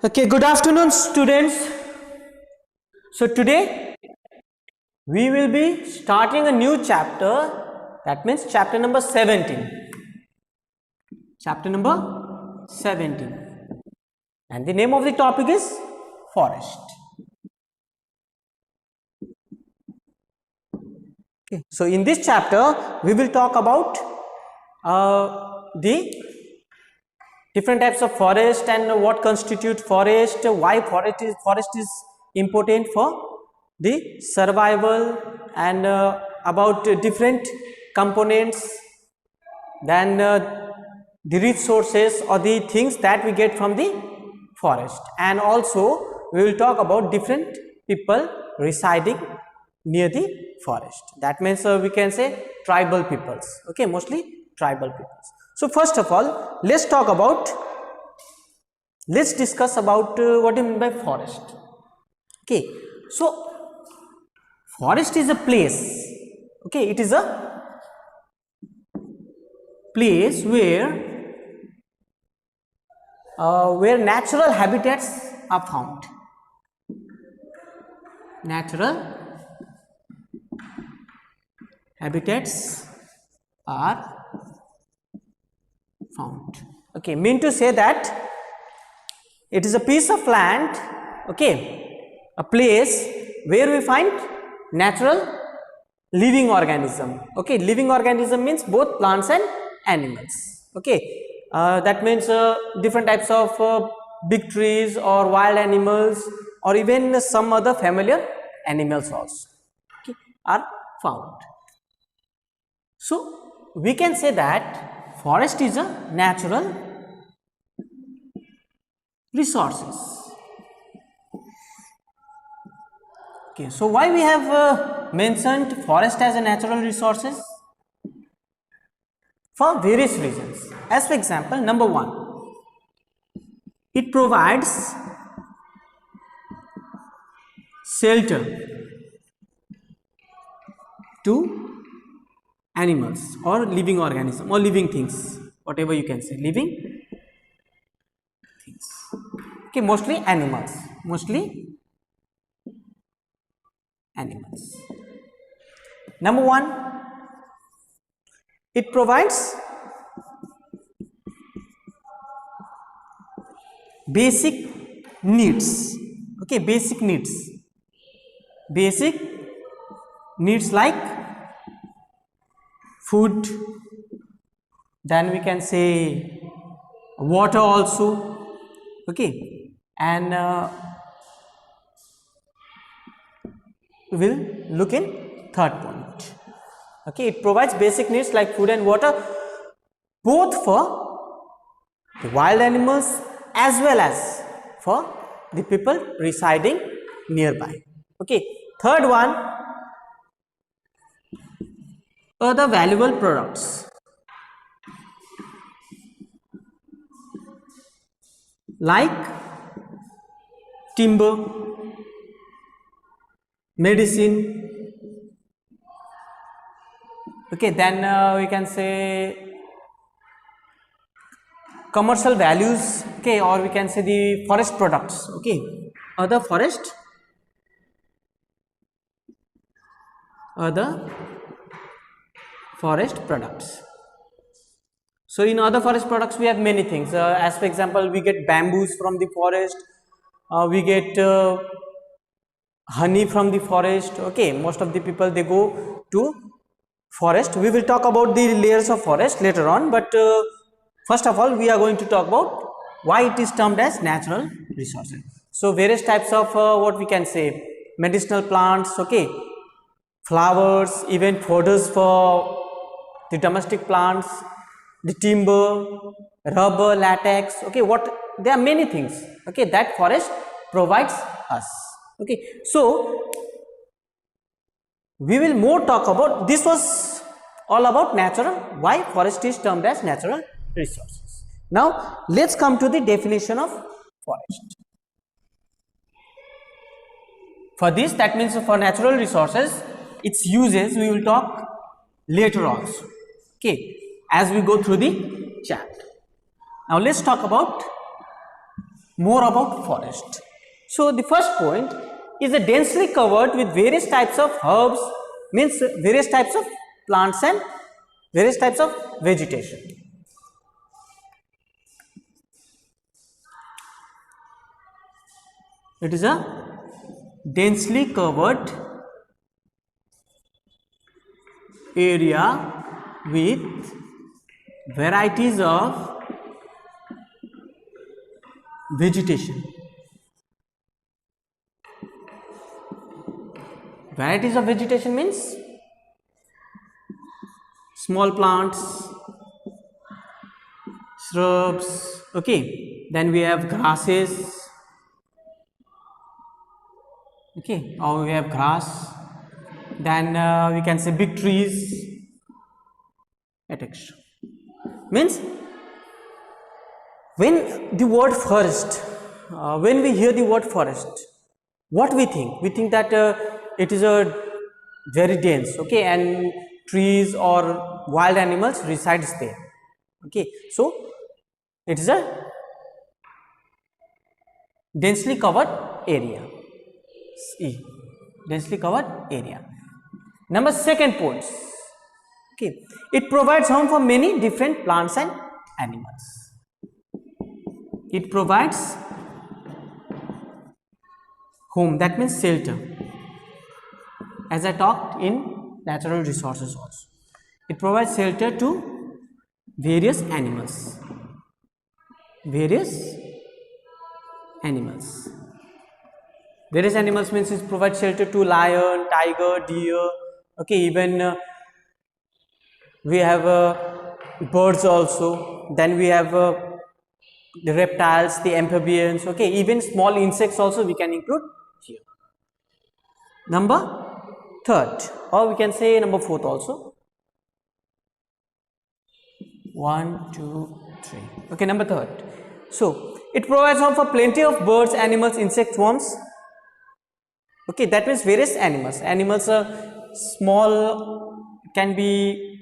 Okay, good afternoon, students. So today we will be starting a new chapter. That means chapter number 17. Chapter number 17. And the name of the topic is forest. Okay. So in this chapter we will talk about the different types of forest and what constitute forest, why forest is important for the survival, and about different components, then the resources or the things that we get from the forest, and also we will talk about different people residing near the forest. That means we can say tribal peoples, okay, mostly tribal peoples. So first of all, let's discuss about what do you mean by forest. Okay, so forest is a place, okay, it is a place where natural habitats are found. Natural habitats are found. Okay, mean to say that it is a piece of land, okay, a place where we find natural living organism. Okay, living organism means both plants and animals. Okay, that means different types of big trees or wild animals or even some other familiar animals also, okay, are found. So we can say that forest is a natural resources. Okay, so why we have mentioned forest as a natural resources? For various reasons. As for example, number one, it provides shelter to animals or living organism or living things, whatever you can say, living things. Okay, mostly animals. Number one, it provides basic needs. Okay, basic needs like food, then we can say water also, okay, and we will look in third point. Okay, it provides basic needs like food and water both for the wild animals as well as for the people residing nearby. Okay, third one, other valuable products like timber, medicine, okay, then we can say commercial values, okay, or we can say the forest products, okay, other forest products. So in other forest products we have many things, as for example we get bamboos from the forest, we get honey from the forest. Okay, most of the people they go to forest. We will talk about the layers of forest later on, but first of all we are going to talk about why it is termed as natural resources. So various types of what we can say, medicinal plants, okay, flowers, even fodders for the domestic plants, the timber, rubber, latex, okay, there are many things, okay, that forest provides us. Okay, so we will more talk about, this was all about natural, why forest is termed as natural resources. Now let's come to the definition of forest. For this, that means for natural resources, its uses we will talk later also, okay, as we go through the chapter. Now let's talk about more about forest. So the first point is a densely covered with various types of herbs, means various types of plants and various types of vegetation. It is a densely covered area with varieties of vegetation. Varieties of vegetation means small plants, shrubs, okay, then we have grasses, okay, or we have grass, then we can say big trees, etc. Means when the word forest, when we hear the word forest, what we think? We think that it is a very dense, okay, and trees or wild animals resides there, okay. So it is a densely covered area. Densely covered area. Number second points. Okay, it provides home for many different plants and animals. It provides home, that means shelter, as I talked in natural resources also. It provides shelter to various animals. Various animals. Various animals means it provides shelter to lion, tiger, deer, okay, even we have birds also, then we have the reptiles, the amphibians, okay, even small insects also we can include here. Number third, or we can say number fourth also. 1, 2, 3. Okay, number third. So it provides home for plenty of birds, animals, insect worms. Okay, that means various animals. Animals are small, can be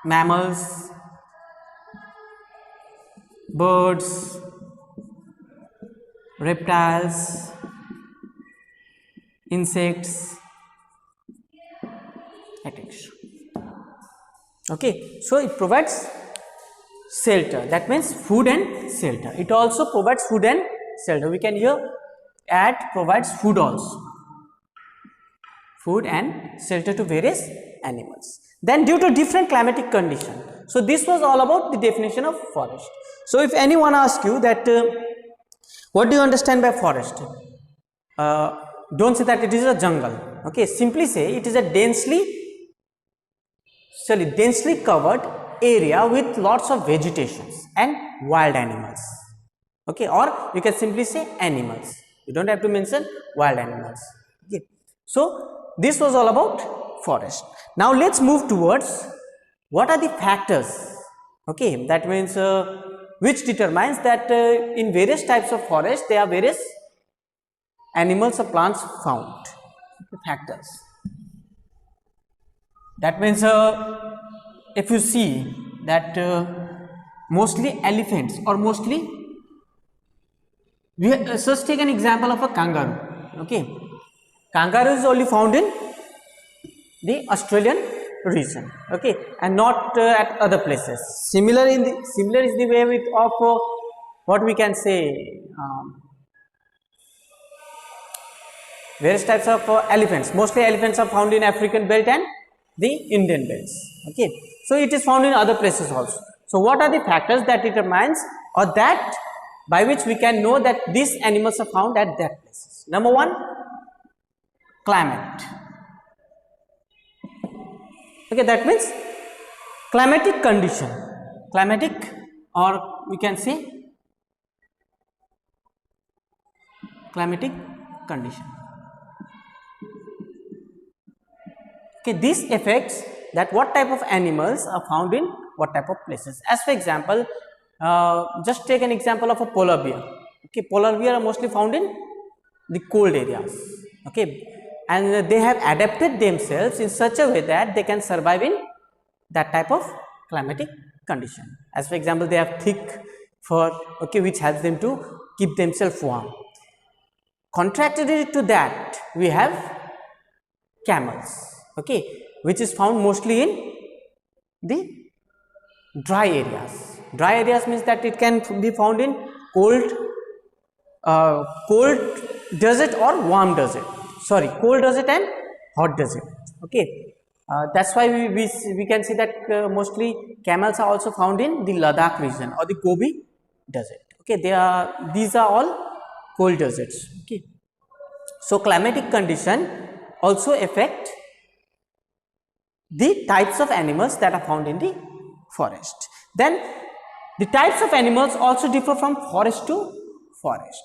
mammals, birds, reptiles, insects, etc. Okay, so it provides shelter, that means food and shelter. It also provides food and shelter. We can here add provides food also, food and shelter to various animals. Then due to different climatic condition. So this was all about the definition of forest. So if anyone asks you that what do you understand by forest, don't say that it is a jungle, okay, simply say it is a densely covered area with lots of vegetations and wild animals, okay, or you can simply say animals, you don't have to mention wild animals, okay. So this was all about forest. Now let's move towards what are the factors, okay, that means which determines that in various types of forest there are various animals or plants found. The factors, that means if you see that mostly elephants or mostly we just take an example of a kangaroo, okay. Kangaroo is only found in the Australian region, okay, and not at other places. Similar is the way with of what we can say various types of elephants. Mostly elephants are found in African belt and the Indian belts, okay. So it is found in other places also. So what are the factors that determines or that by which we can know that these animals are found at that places? Number one, climate. Okay, that means climatic condition, climatic, or we can say climatic condition. Okay, this affects that what type of animals are found in what type of places. As for example, just take an example of a polar bear. Okay, polar bear are mostly found in the cold areas, okay, and they have adapted themselves in such a way that they can survive in that type of climatic condition. As for example, they have thick fur, okay, which helps them to keep themselves warm. Contrary to that, we have camels, okay, which is found mostly in the dry areas. Dry areas means that it can be found in cold desert or warm desert. Sorry, cold desert and hot desert. Okay, that's why we can see that mostly camels are also found in the Ladakh region or the Gobi desert. Okay, these are all cold deserts. Okay, so climatic condition also affect the types of animals that are found in the forest. Then the types of animals also differ from forest to forest.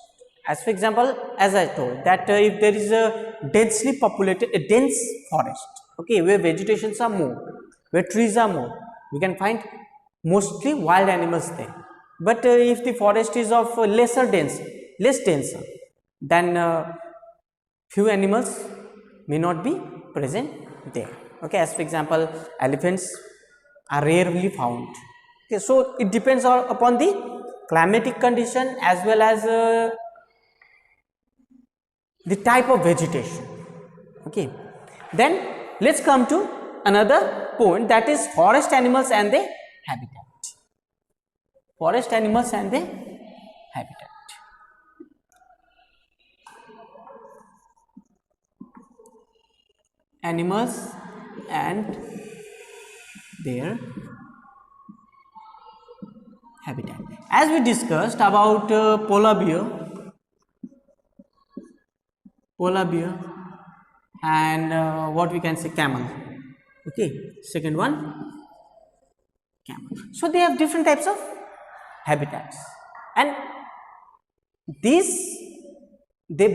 As for example, as I told that if there is a densely populated, a dense forest, okay, where vegetations are more, where trees are more, we can find mostly wild animals there. But if the forest is of less dense, then few animals may not be present there. Okay, as for example, elephants are rarely found. Okay, so it depends upon the climatic condition as well as the type of vegetation. Okay, then let's come to another point, that is forest animals and their habitat. Forest animals and their habitat. Animals and their habitat. As we discussed about polar bear and what we can say, camel. Okay, second one, camel. So they have different types of habitats, and their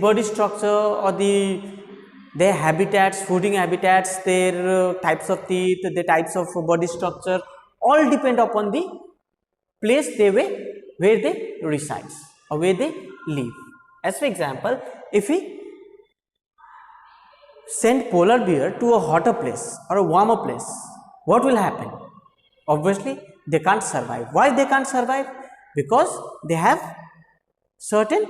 body structure or their habitats, fooding habitats, their types of teeth, the types of body structure, all depend upon the place where they reside or where they live. As for example, if we send polar bear to a hotter place or a warmer place, what will happen? Obviously, they can't survive. Why they can't survive? Because they have certain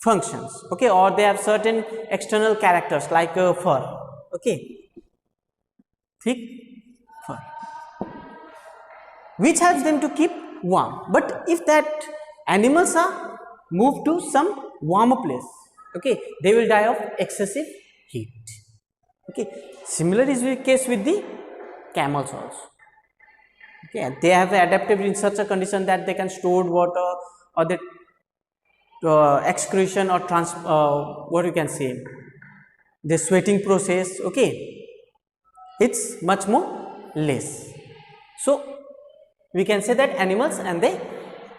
functions, okay, or they have certain external characters like fur, okay, thick fur, which helps them to keep warm. But if that animals are moved to some warmer place, okay, they will die of excessive heat. Okay, similar is the case with the camels also. Okay, they have adapted in such a condition that they can store water or the excretion or what you can say, the sweating process, okay, it's much more less. So we can say that animals and their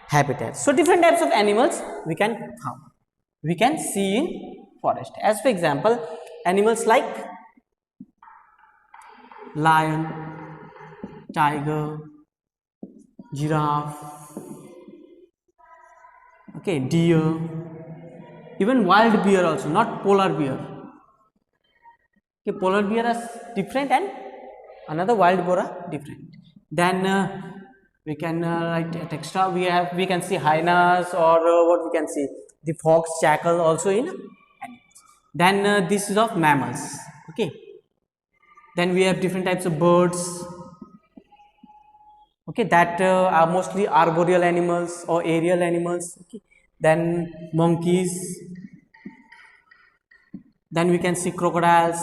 habitats. So different types of animals we can see in forest. As for example, animals like lion, tiger, giraffe, okay, deer, even wild bear also, not polar bear. Okay, polar bear is different and another wild bear are different. Then we can write at extra. We can see hyenas or what we can see, the fox, jackal also in animals. Then this is of mammals. Okay. Then we have different types of birds. Okay, that are mostly arboreal animals or aerial animals. Okay. Then monkeys. Then we can see crocodiles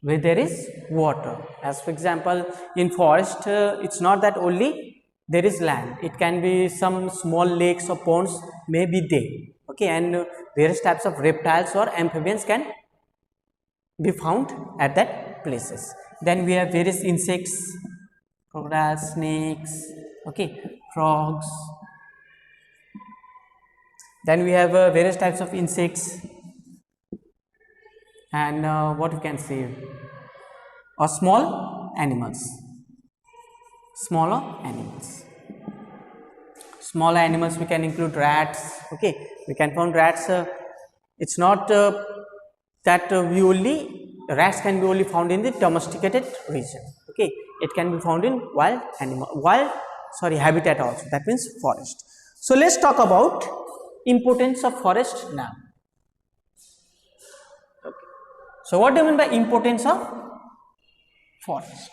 where there is water. As for example, in forest, it's not that only there is land. It can be some small lakes or ponds may be there. Okay, and various types of reptiles or amphibians can be found at that places. Then we have various insects, crocodiles, snakes, okay, frogs. Then we have various types of insects and what we can say, or small animals, smaller animals we can include rats. Okay, we can find rats, it's not that rats can be only found in the domesticated region. Okay, it can be found in habitat also, that means forest. So let's talk about importance of forest now. Okay. So what do you mean by importance of forest?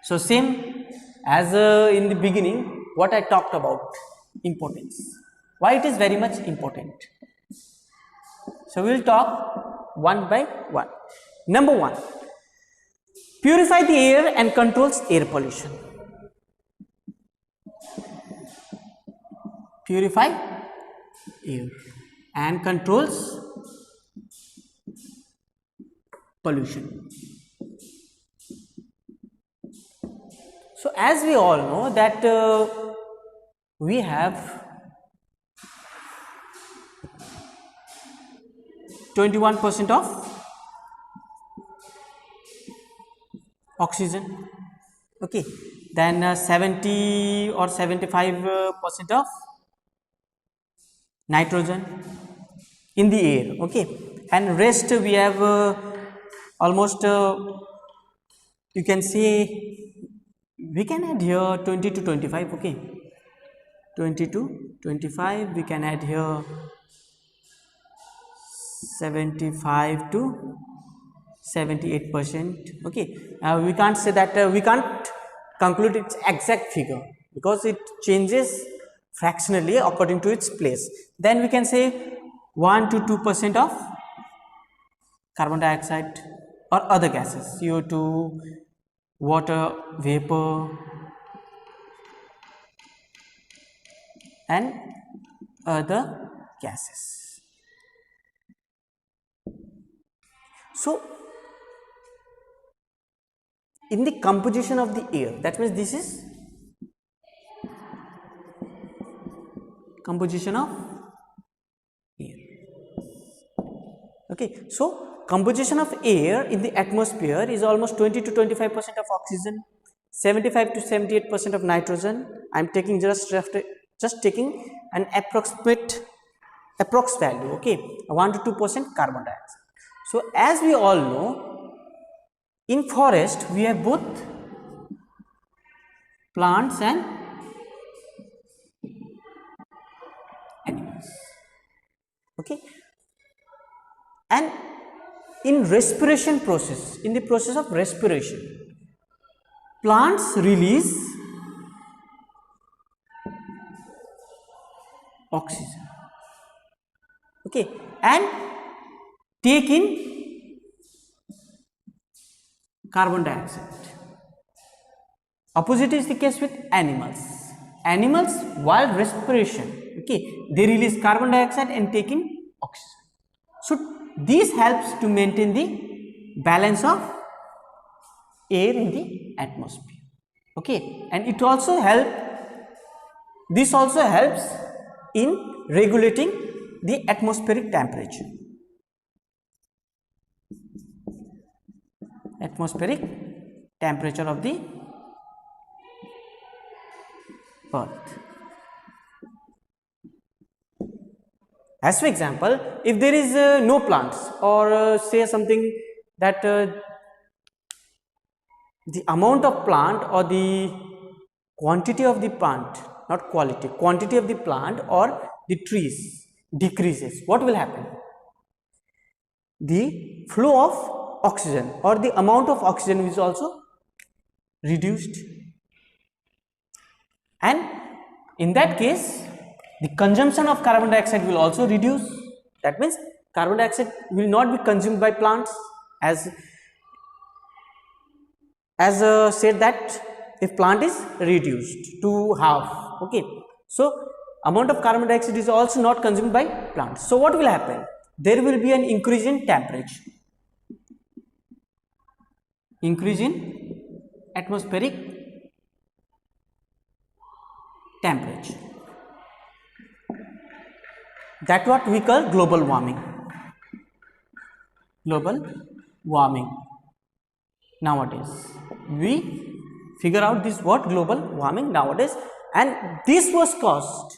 So same as in the beginning, what I talked about, importance. Why it is very much important. So we will talk one by one. Number one, purify the air and controls air pollution. Purify air and controls pollution. So as we all know that we have 21% of oxygen, okay, then 70 or 75% of nitrogen in the air, okay, and rest we have almost you can say we can add here 20 to 25, okay, 20 to 25, we can add here 75 to 78%, okay. We can't say that we can't conclude its exact figure because it changes fractionally according to its place. Then we can say 1 to 2% of carbon dioxide or other gases, CO2, water vapor and other gases. So in the composition of the air, that means this is composition of air, okay. So composition of air in the atmosphere is almost 20 to 25% of oxygen, 75 to 78% of nitrogen. I am taking just taking an approx value, okay, 1 to 2% carbon dioxide. So as we all know, in forest we have both plants and animals, okay, and in respiration process, in the process of respiration, plants release oxygen, okay, and take in carbon dioxide. Opposite is the case with animals. Animals while respiration, okay, they release carbon dioxide and take in oxygen. So this helps to maintain the balance of air in the atmosphere, okay, and it also this also helps in regulating the atmospheric temperature. Atmospheric temperature of the earth. As for example, if there is no plants or say something that the amount of plant or the quantity of the plant, not quality, quantity of the plant or the trees decreases, what will happen? The flow of oxygen or the amount of oxygen is also reduced, and in that case the consumption of carbon dioxide will also reduce. That means carbon dioxide will not be consumed by plants, as said that if plant is reduced to half, okay, so amount of carbon dioxide is also not consumed by plants. So what will happen? There will be an increase in temperature, increase in atmospheric temperature. That what we call global warming. Global warming. Nowadays we figure out this word global warming nowadays, and this was caused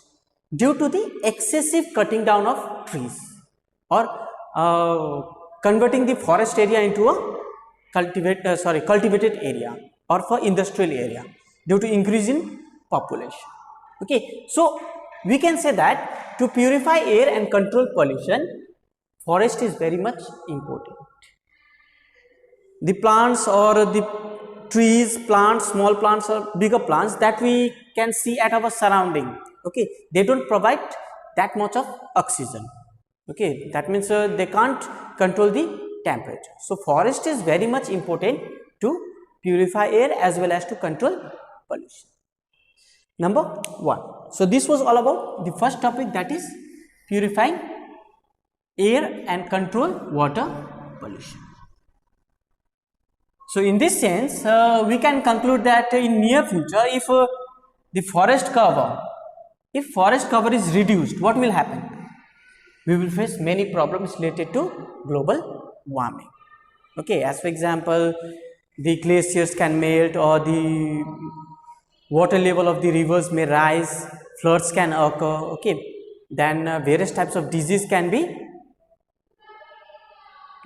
due to the excessive cutting down of trees or converting the forest area into a cultivated area or for industrial area due to increase in population, okay. So we can say that to purify air and control pollution, forest is very much important. The plants or the trees, plants, small plants or bigger plants that we can see at our surrounding, okay, they don't provide that much of oxygen. Okay, that means they can't control the temperature. So forest is very much important to purify air as well as to control pollution. Number 1. So this was all about the first topic, that is purifying air and control water pollution. So in this sense, we can conclude that in near future, if the forest cover is reduced, what will happen? We will face many problems related to global warming. Okay, as for example, the glaciers can melt, or the water level of the rivers may rise, floods can occur. Okay, then various types of disease can be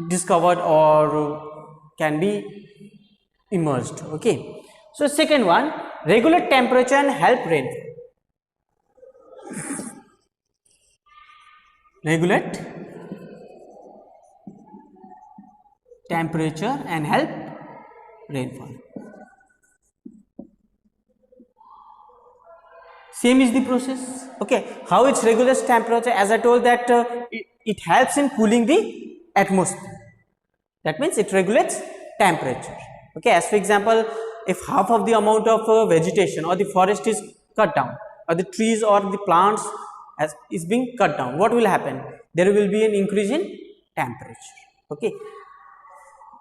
discovered or can be emerged. Okay, so second one, regulate temperature and help rainfall. Regulate temperature and help rainfall. Same is the process. Okay, how it regulates temperature? As I told that it helps in cooling the atmosphere. That means it regulates temperature. Okay, as for example, if half of the amount of vegetation or the forest is cut down, or the trees or the plants is being cut down, what will happen? There will be an increase in temperature. Okay,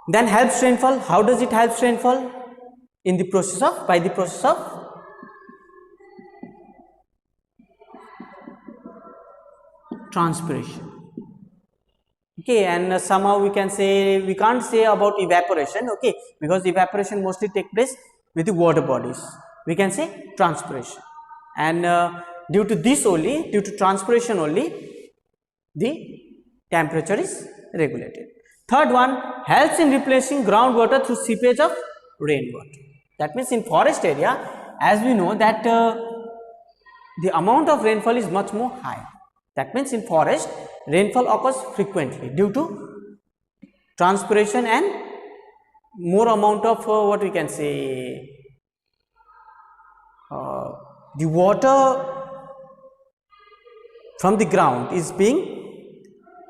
then helps rainfall. How does it help rainfall? In the process of, by the process of transpiration. Okay, and somehow we can say, we can't say about evaporation. Okay, because evaporation mostly take place with the water bodies. We can say transpiration, and due to this only, due to transpiration only, the temperature is regulated. Third one, helps in replacing groundwater through seepage of rainwater. That means in forest area, as we know that the amount of rainfall is much more higher. That means in forest, rainfall occurs frequently due to transpiration and more amount of what we can say, the water from the ground is being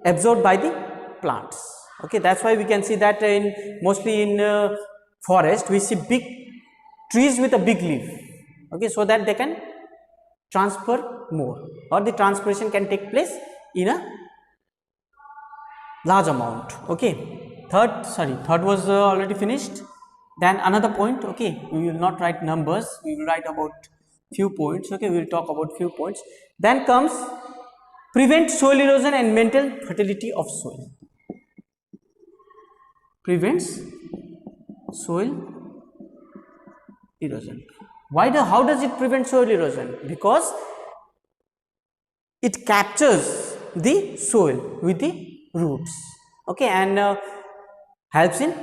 absorbed by the plants. Okay, that's why we can see that in mostly in forest we see big trees with a big leaf. Okay, so that they can transfer more, or the transpiration can take place in a large amount. Okay, third was already finished. Then another point. Okay, we will not write numbers, we will write about few points. Okay, we will talk about few points. Then comes prevent soil erosion and maintain fertility of soil. Prevents soil erosion. How does it prevent soil erosion? Because it captures the soil with the roots. Okay, and helps in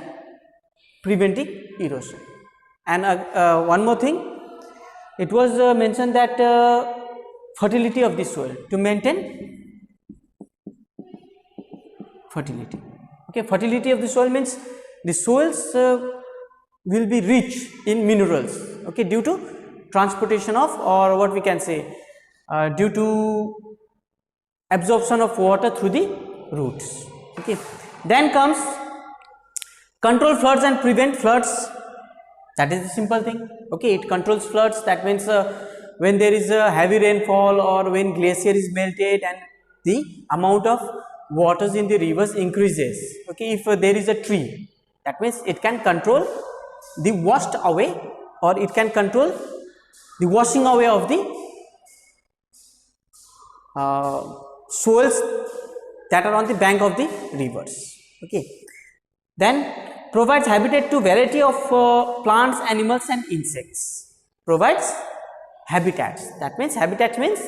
preventing erosion. And one more thing, it was mentioned that fertility of the soil, to maintain fertility. Okay, fertility of the soil means the soils will be rich in minerals. Okay, due to transportation of, or what we can say, due to absorption of water through the roots. Okay, then comes control floods and prevent floods. That is the simple thing. Okay, it controls floods. That means when there is a heavy rainfall, or when glacier is melted and the amount of waters in the rivers increases. Okay, if there is a tree, that means it can control the washed away, or it can control the washing away of the soils that are on the bank of the rivers. Okay, then provides habitat to variety of plants, animals and insects. Provides habitats. That means, habitat means,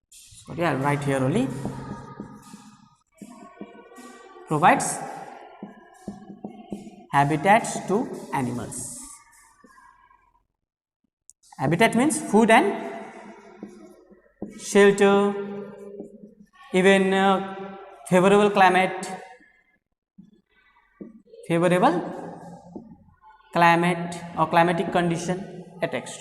sorry, I'll write here only. Provides habitats to animals. Habitat means food and shelter, even favorable climate or climatic condition, etc.